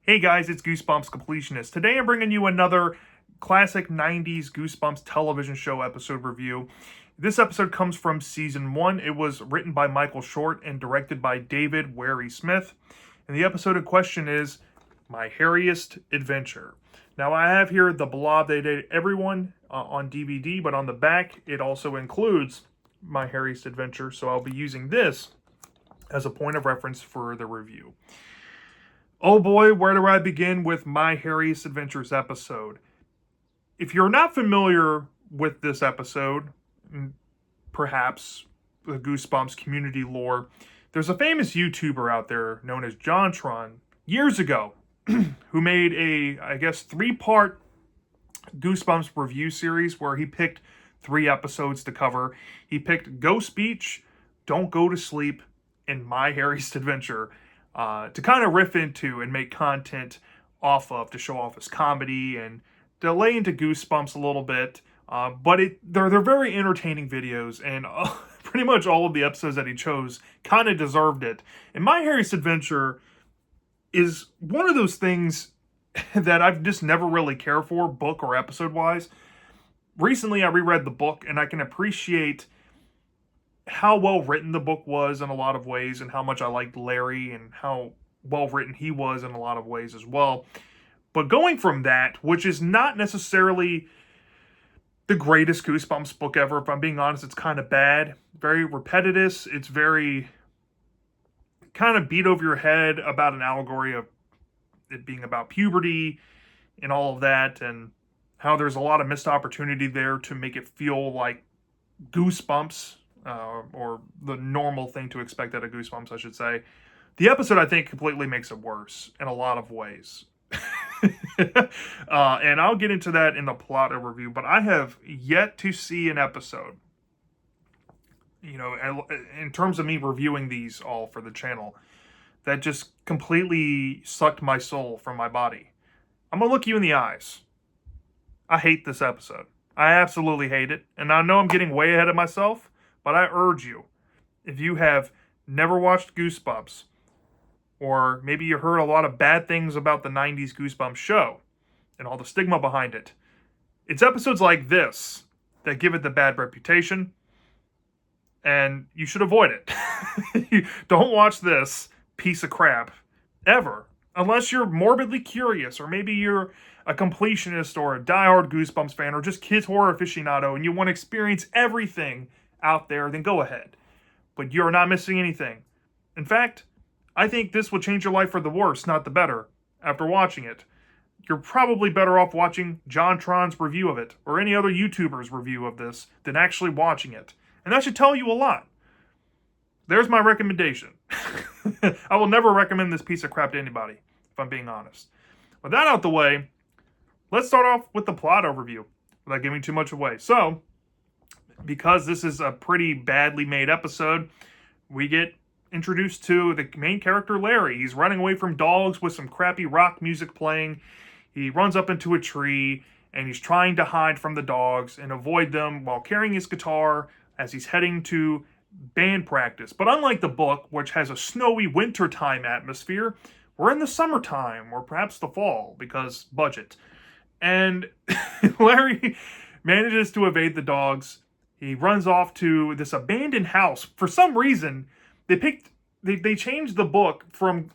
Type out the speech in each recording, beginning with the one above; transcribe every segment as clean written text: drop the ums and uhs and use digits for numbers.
Hey guys, it's Goosebumps Completionist. Today I'm bringing you another classic 90s Goosebumps television show episode review. This episode comes from season 1. It was written by Michael Short and directed by David Wary Smith. And the episode in question is My Hairiest Adventure. Now I have here the Blob They Date Everyone on DVD, but on the back it also includes My Hairiest Adventure, so I'll be using this as a point of reference for the review. Oh boy, where do I begin with My Hairiest Adventures episode? If you're not familiar with this episode, perhaps the Goosebumps community lore, there's a famous YouTuber out there known as JonTron years ago who made a, I guess, 3-part Goosebumps review series where he picked 3 episodes to cover. He picked Ghost Beach, Don't Go to Sleep, and My Hairiest Adventure. To kind of riff into and make content off of, to show off his comedy and to lay into Goosebumps a little bit. But they're very entertaining videos, and pretty much all of the episodes that he chose kind of deserved it. And My Hairiest Adventure is one of those things that I've just never really cared for, book or episode-wise. Recently, I reread the book, and I can appreciate how well written the book was in a lot of ways, and how much I liked Larry and how well written he was in a lot of ways as well. But going from that, which is not necessarily the greatest Goosebumps book ever, if I'm being honest, it's kind of bad, very repetitive, it's very kind of beat over your head about an allegory of it being about puberty and all of that, and how there's a lot of missed opportunity there to make it feel like Goosebumps, or the normal thing to expect out of Goosebumps, I should say. The episode, I think, completely makes it worse in a lot of ways. And I'll get into that in the plot overview, but I have yet to see an episode, in terms of me reviewing these all for the channel, that just completely sucked my soul from my body. I'm going to look you in the eyes. I hate this episode. I absolutely hate it. And I know I'm getting way ahead of myself, but I urge you, if you have never watched Goosebumps, or maybe you heard a lot of bad things about the 90s Goosebumps show, and all the stigma behind it, it's episodes like this that give it the bad reputation, and you should avoid it. Don't watch this piece of crap, ever, unless you're morbidly curious, or maybe you're a completionist, or a diehard Goosebumps fan, or just kids horror aficionado, and you want to experience everything out there, then go ahead. But you're not missing anything. In fact, I think this will change your life for the worse, not the better, after watching it. You're probably better off watching JonTron's review of it, or any other YouTuber's review of this, than actually watching it. And that should tell you a lot. There's my recommendation. I will never recommend this piece of crap to anybody, if I'm being honest. With that out the way, let's start off with the plot overview, without giving too much away. So, because this is a pretty badly made episode, we get introduced to the main character, Larry. He's running away from dogs with some crappy rock music playing. He runs up into a tree, and he's trying to hide from the dogs and avoid them while carrying his guitar as he's heading to band practice. But unlike the book, which has a snowy wintertime atmosphere, we're in the summertime, or perhaps the fall, because budget. And Larry manages to evade the dogs. He runs off to this abandoned house. For some reason, they changed the book from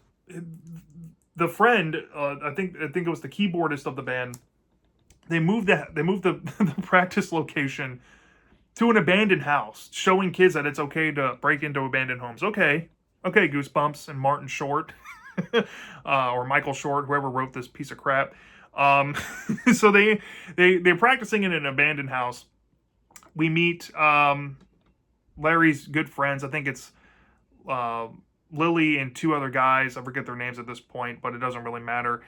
the friend. I think it was the keyboardist of the band. They moved the practice location to an abandoned house, showing kids that it's okay to break into abandoned homes. Okay, Goosebumps and Martin Short, or Michael Short, whoever wrote this piece of crap. So they're practicing in an abandoned house. We meet Larry's good friends. I think it's Lily and 2 other guys. I forget their names at this point, but it doesn't really matter.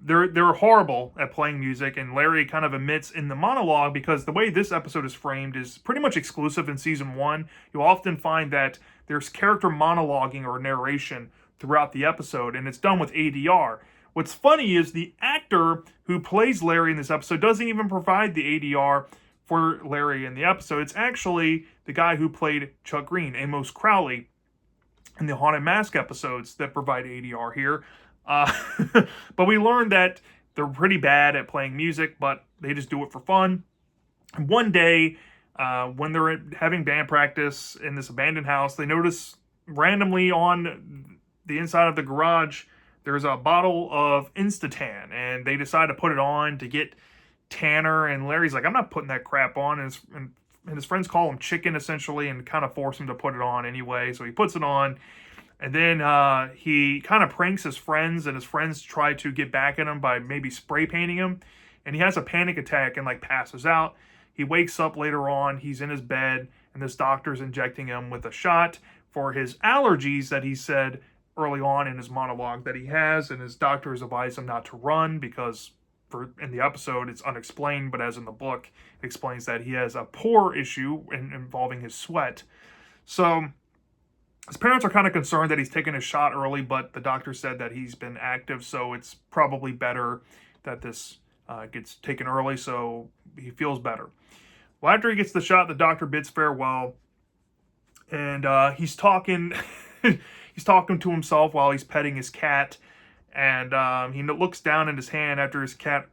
They're horrible at playing music, and Larry kind of admits in the monologue, because the way this episode is framed is pretty much exclusive in season 1. You'll often find that there's character monologuing or narration throughout the episode, and it's done with ADR. What's funny is the actor who plays Larry in this episode doesn't even provide the ADR for Larry in the episode. It's actually the guy who played Chuck Green, Amos Crowley, in the Haunted Mask episodes that provide ADR here. Uh, but we learned that they're pretty bad at playing music, but they just do it for fun. And one day, when they're having band practice in this abandoned house, they notice randomly on the inside of the garage there's a bottle of Instatan, and they decide to put it on to get Tanner. And Larry's like, I'm not putting that crap on. And his friends call him chicken essentially, and kind of force him to put it on anyway. So he puts it on, and then he kind of pranks his friends, and his friends try to get back at him by maybe spray painting him. And he has a panic attack and like passes out. He wakes up later on. He's in his bed, and this doctor's injecting him with a shot for his allergies that he said early on in his monologue that he has. And his doctor has advised him not to run because in the episode it's unexplained, but as in the book, it explains that he has a pore issue involving his sweat. So his parents are kind of concerned that he's taken his shot early, but the doctor said that he's been active, so it's probably better that this gets taken early, so he feels better. Well, after he gets the shot, the doctor bids farewell, and he's talking he's talking to himself while he's petting his cat, and he looks down at his hand after his cat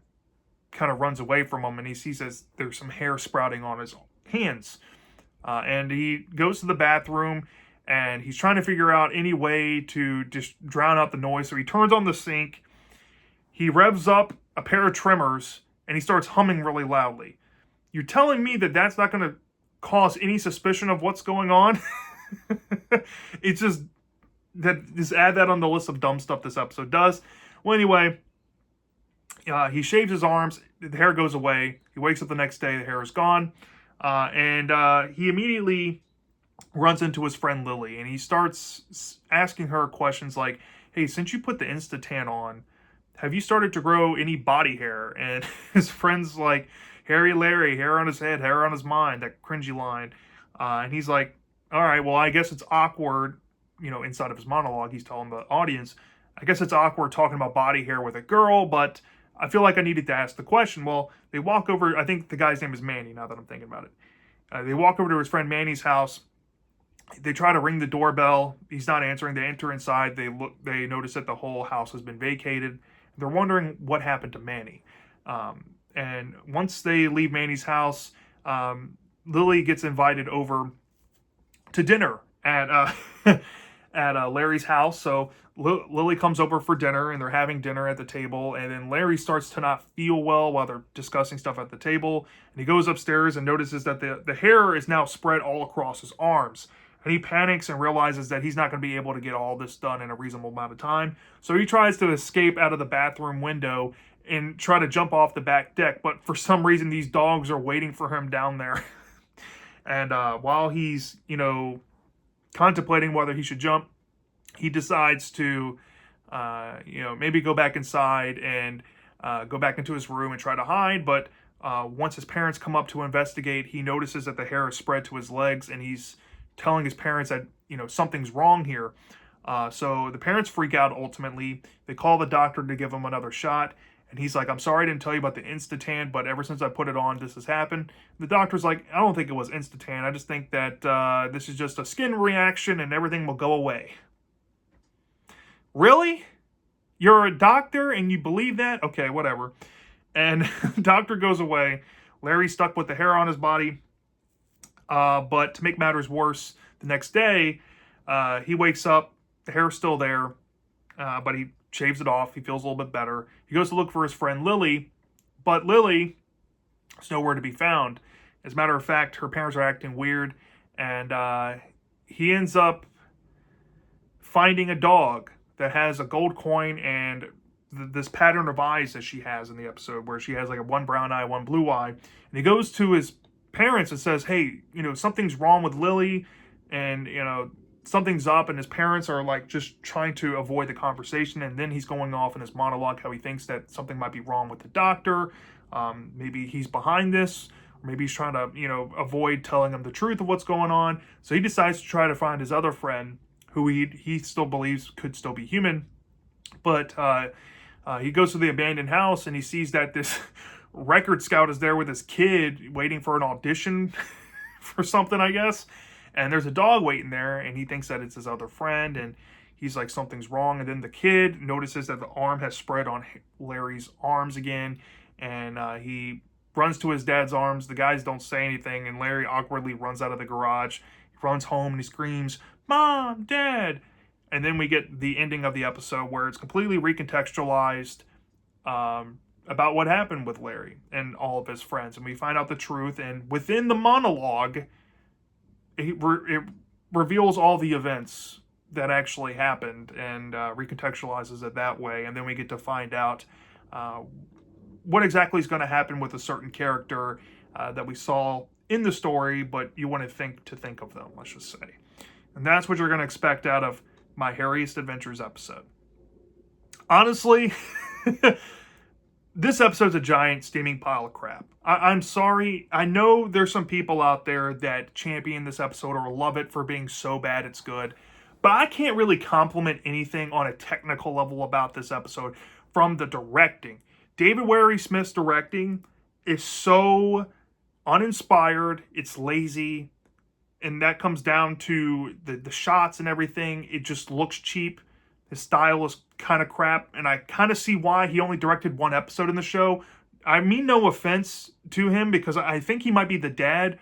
kind of runs away from him, and he sees that there's some hair sprouting on his hands. And he goes to the bathroom, and he's trying to figure out any way to just drown out the noise. So he turns on the sink, he revs up a pair of trimmers, and he starts humming really loudly. You're telling me that that's not going to cause any suspicion of what's going on? It's just add that on the list of dumb stuff this episode does. Well, anyway, he shaves his arms, the hair goes away. He wakes up the next day, the hair is gone. And he immediately runs into his friend Lily, and he starts asking her questions like, hey, since you put the Instatan on, have you started to grow any body hair? And his friend's like, hairy Larry, hair on his head, hair on his mind, that cringy line. And he's like, all right, well, I guess it's awkward, inside of his monologue, he's telling the audience, I guess it's awkward talking about body hair with a girl, but I feel like I needed to ask the question. Well, they walk over, I think the guy's name is Manny, now that I'm thinking about it. They walk over to his friend Manny's house. They try to ring the doorbell. He's not answering. They enter inside. They notice that the whole house has been vacated. They're wondering what happened to Manny. And once they leave Manny's house, Lily gets invited over to dinner at Larry's house. So Lily comes over for dinner, and they're having dinner at the table. And then Larry starts to not feel well while they're discussing stuff at the table. And he goes upstairs and notices that the hair is now spread all across his arms. And he panics and realizes that he's not going to be able to get all this done in a reasonable amount of time. So he tries to escape out of the bathroom window and try to jump off the back deck. But for some reason, these dogs are waiting for him down there. And while he's, contemplating whether he should jump, he decides to, maybe go back inside and go back into his room and try to hide. But once his parents come up to investigate, he notices that the hair is spread to his legs, and he's telling his parents that, something's wrong here. So the parents freak out ultimately. They call the doctor to give him another shot. And he's like, I'm sorry I didn't tell you about the Instatan, but ever since I put it on, this has happened. The doctor's like, I don't think it was Instatan. I just think that this is just a skin reaction and everything will go away. Really? You're a doctor and you believe that? Okay, whatever. And the doctor goes away. Larry's stuck with the hair on his body. But to make matters worse, the next day, he wakes up. The hair's still there, but he shaves it off. He feels a little bit better. He goes to look for his friend Lily, but Lily is nowhere to be found. As a matter of fact, her parents are acting weird, and he ends up finding a dog that has a gold coin and this pattern of eyes that she has in the episode, where she has like a one brown eye, one blue eye. And he goes to his parents and says, hey, something's wrong with Lily, and, something's up. And his parents are like just trying to avoid the conversation. And then he's going off in his monologue how he thinks that something might be wrong with the doctor. Maybe he's behind this, or maybe he's trying to, avoid telling them the truth of what's going on. So he decides to try to find his other friend, who he still believes could still be human. But he goes to the abandoned house, and he sees that this record scout is there with his kid waiting for an audition for something, I guess. And there's a dog waiting there, and he thinks that it's his other friend. And he's like, something's wrong. And then the kid notices that the arm has spread on Larry's arms again. And he runs to his dad's arms. The guys don't say anything. And Larry awkwardly runs out of the garage. He runs home and he screams, "Mom, Dad." And then we get the ending of the episode where it's completely recontextualized about what happened with Larry and all of his friends. And we find out the truth. And within the monologue, it reveals all the events that actually happened and recontextualizes it that way. And then we get to find out what exactly is going to happen with a certain character that we saw in the story, but you want to think of them, let's just say. And that's what you're going to expect out of my Hairiest Adventures episode. Honestly, this episode's a giant steaming pile of crap. I'm sorry. I know there's some people out there that champion this episode or love it for being so bad it's good, but I can't really compliment anything on a technical level about this episode from the directing. David Wary Smith's directing is so uninspired, it's lazy, and that comes down to the shots and everything. It just looks cheap. His style is kind of crap, and I kind of see why he only directed one episode in the show. I mean no offense to him, because I think he might be the dad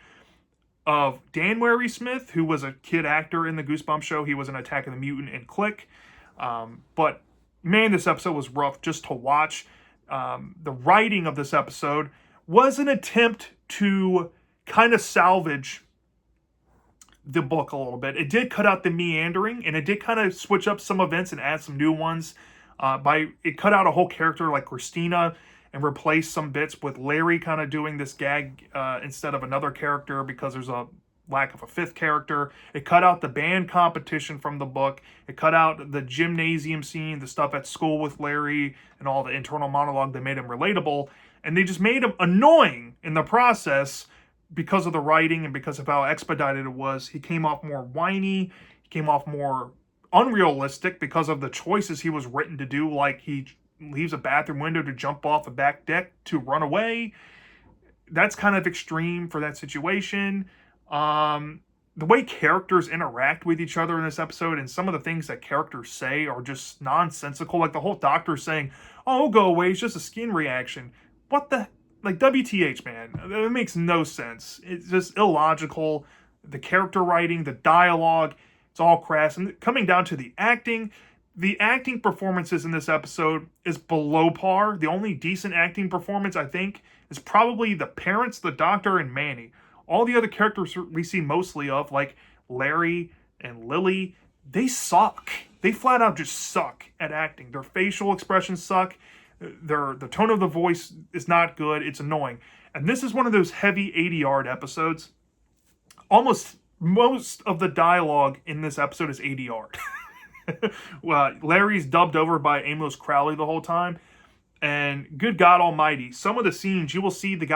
of Dan Wary Smith, who was a kid actor in the Goosebumps show. He was in Attack of the Mutant and Click. But man, this episode was rough just to watch. The writing of this episode was an attempt to kind of salvage the book a little bit. It did cut out the meandering, and it did kind of switch up some events and add some new ones. It cut out a whole character like Christina and replaced some bits with Larry kind of doing this gag instead of another character because there's a lack of a fifth character. It cut out the band competition from the book. It cut out the gymnasium scene, the stuff at school with Larry, and all the internal monologue that made him relatable. And they just made him annoying in the process because of the writing and because of how expedited it was. He came off more whiny. He came off more unrealistic because of the choices he was written to do, like he leaves a bathroom window to jump off a back deck to run away. That's kind of extreme for that situation. The way characters interact with each other in this episode and some of the things that characters say are just nonsensical. Like the whole doctor saying, "Oh, go away, it's just a skin reaction." What the... Like, WTH, man. It makes no sense. It's just illogical. The character writing, the dialogue, it's all crass. And coming down to the acting performances in this episode is below par. The only decent acting performance, I think, is probably the parents, the doctor, and Manny. All the other characters we see mostly of, like Larry and Lily, they suck. They flat out just suck at acting. Their facial expressions suck. The tone of the voice is not good. It's annoying. And this is one of those heavy ADR episodes. Almost most of the dialogue in this episode is ADR. Well, Larry's dubbed over by Amos Crowley the whole time. And good God almighty, some of the scenes you will see the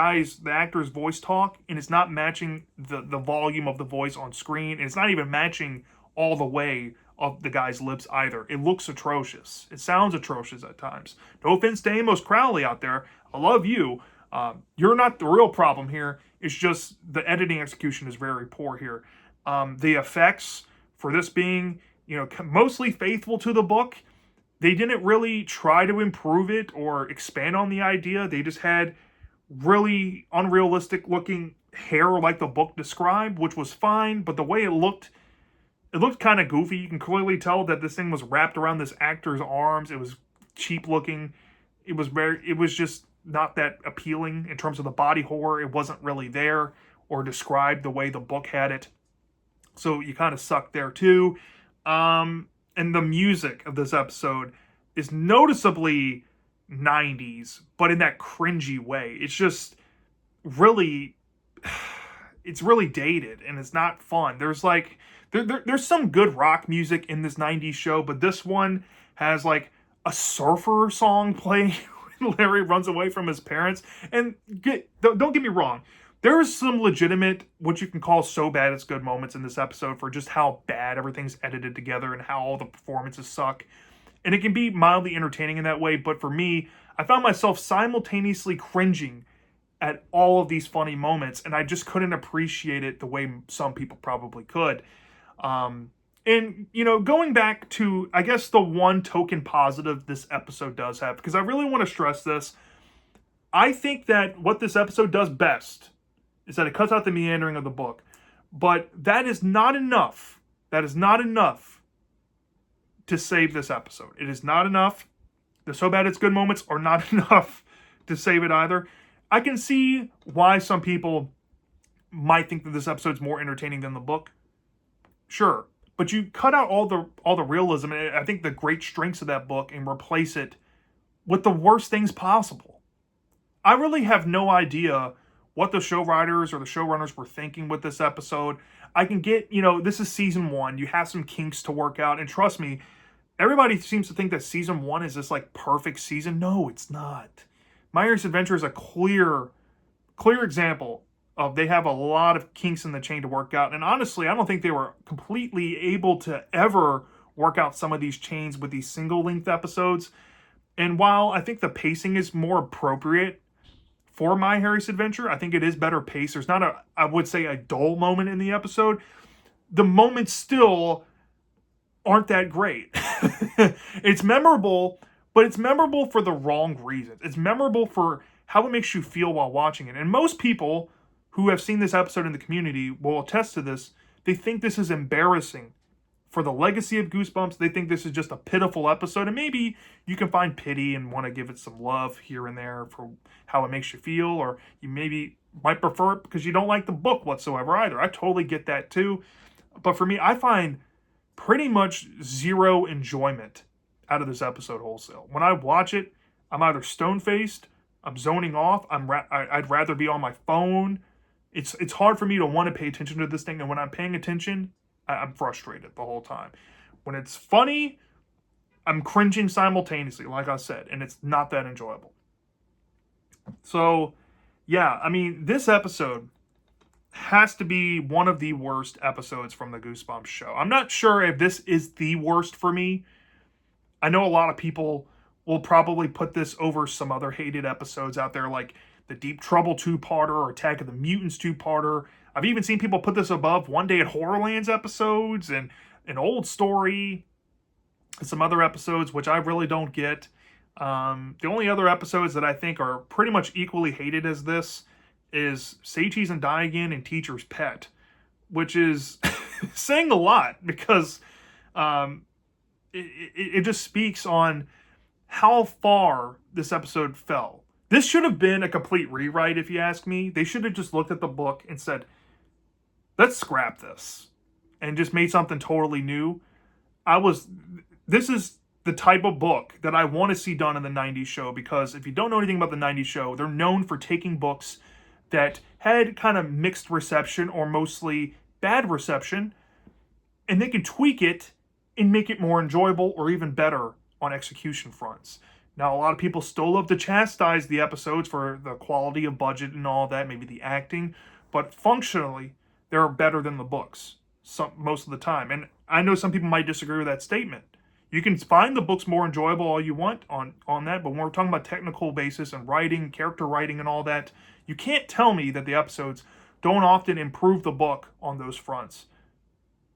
actor's voice talk, and it's not matching the volume of the voice on screen. And it's not even matching all the way of the guy's lips either. It looks atrocious. It sounds atrocious at times. No offense to Amos Crowley out there. I love you. You're not the real problem here. It's just the editing execution is very poor here. The effects for this being, mostly faithful to the book, they didn't really try to improve it or expand on the idea. They just had really unrealistic looking hair like the book described, which was fine, but the way it looked kind of goofy. You can clearly tell that this thing was wrapped around this actor's arms. It was cheap looking. It was just not that appealing in terms of the body horror. It wasn't really there or described the way the book had it. So you kind of suck there too. And the music of this episode is noticeably 90s, but in that cringy way. It's just really, it's really dated and it's not fun. There's like, there's some good rock music in this 90s show, but this one has like a surfer song playing when Larry runs away from his parents. And don't get me wrong, there is some legitimate, what you can call so bad it's good moments in this episode for just how bad everything's edited together and how all the performances suck. And it can be mildly entertaining in that way, but for me, I found myself simultaneously cringing at all of these funny moments, and I just couldn't appreciate it the way some people probably could. And, going back to, I guess, the one token positive this episode does have, because I really want to stress this. I think that what this episode does best is that it cuts out the meandering of the book. But that is not enough. That is not enough to save this episode. It is not enough. The So Bad It's Good moments are not enough to save it either. I can see why some people might think that this episode's more entertaining than the book. Sure. But you cut out all the realism and I think the great strengths of that book and replace it with the worst things possible. I really have no idea what the show writers or the showrunners were thinking with this episode. I can get, this is season 1. You have some kinks to work out. And trust me, everybody seems to think that season 1 is this like perfect season. No, it's not. My Hairiest Adventure is a clear example of they have a lot of kinks in the chain to work out. And honestly, I don't think they were completely able to ever work out some of these chains with these single length episodes. And while I think the pacing is more appropriate for My Hairiest Adventure, I think it is better paced. There's not I would say, a dull moment in the episode. The moments still aren't that great. It's memorable, but it's memorable for the wrong reasons. It's memorable for how it makes you feel while watching it. And most people who have seen this episode in the community will attest to this. They think this is embarrassing for the legacy of Goosebumps. They think this is just a pitiful episode, and maybe you can find pity and want to give it some love here and there for how it makes you feel, or you maybe might prefer it because you don't like the book whatsoever either. I totally get that too. But for me, I find pretty much zero enjoyment out of this episode wholesale. When I watch it, I'm either stone-faced, I'm zoning off, I'd rather be on my phone. It's hard for me to want to pay attention to this thing, and when I'm paying attention, I'm frustrated the whole time. When it's funny, I'm cringing simultaneously, like I said, and it's not that enjoyable. So, yeah, I mean, this episode has to be one of the worst episodes from the Goosebumps show. I'm not sure if this is the worst for me. I know a lot of people will probably put this over some other hated episodes out there, like the Deep Trouble 2-parter or Attack of the Mutants 2-parter. I've even seen people put this above One Day at Horrorland's episodes and An Old Story and some other episodes, which I really don't get. The only other episodes that I think are pretty much equally hated as this is Say Cheese and Die Again and Teacher's Pet, which is saying a lot because it just speaks on how far this episode fell. This should have been a complete rewrite, if you ask me. They should have just looked at the book and said, let's scrap this, and just made something totally new. This is the type of book that I want to see done in the 90s show, because if you don't know anything about the 90s show, they're known for taking books that had kind of mixed reception or mostly bad reception, and they can tweak it and make it more enjoyable or even better on execution fronts. Now, a lot of people still love to chastise the episodes for the quality of budget and all that, maybe the acting, but functionally, they're better than the books most of the time. And I know some people might disagree with that statement. You can find the books more enjoyable all you want on that, but when we're talking about technical basis and writing, character writing and all that, you can't tell me that the episodes don't often improve the book on those fronts,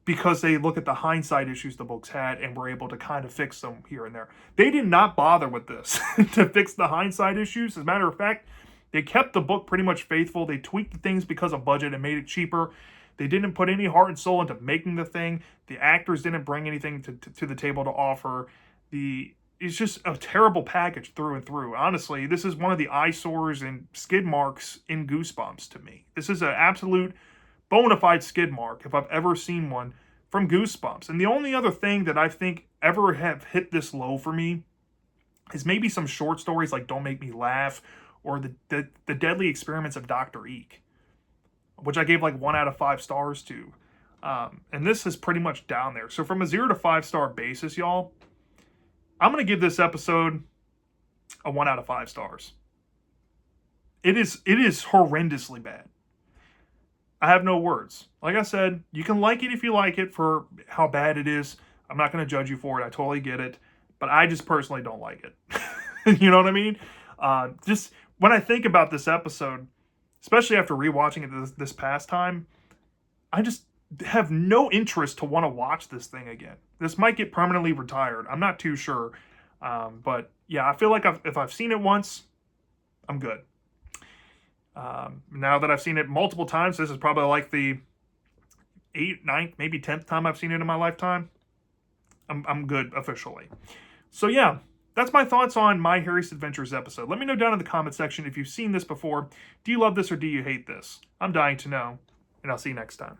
because they look at the hindsight issues the books had and were able to kind of fix them here and there. They did not bother with this to fix the hindsight issues. As a matter of fact, they kept the book pretty much faithful. They tweaked the things because of budget and made it cheaper. They didn't put any heart and soul into making the thing. The actors didn't bring anything to the table to offer. It's just a terrible package through and through. Honestly, this is one of the eyesores and skid marks in Goosebumps to me. This is an absolute bona fide skid mark if I've ever seen one from Goosebumps. And the only other thing that I think ever have hit this low for me is maybe some short stories like Don't Make Me Laugh or the Deadly Experiments of Dr. Eek, which I gave like 1 out of 5 stars to. And this is pretty much down there. So from a 0 to 5 star basis, y'all, I'm going to give this episode a 1 out of 5 stars. It is horrendously bad. I have no words. Like I said, you can like it if you like it for how bad it is. I'm not going to judge you for it. I totally get it. But I just personally don't like it. You know what I mean? Just when I think about this episode, especially after rewatching it this past time, have no interest to want to watch this thing again. This might get permanently retired. I'm not too sure. But yeah, I feel like if I've seen it once, I'm good. Now that I've seen it multiple times, this is probably like the 8th, 9th, maybe 10th time I've seen it in my lifetime. I'm good officially. So yeah, that's my thoughts on My Hairiest Adventures episode. Let me know down in the comment section if you've seen this before. Do you love this or do you hate this? I'm dying to know, and I'll see you next time.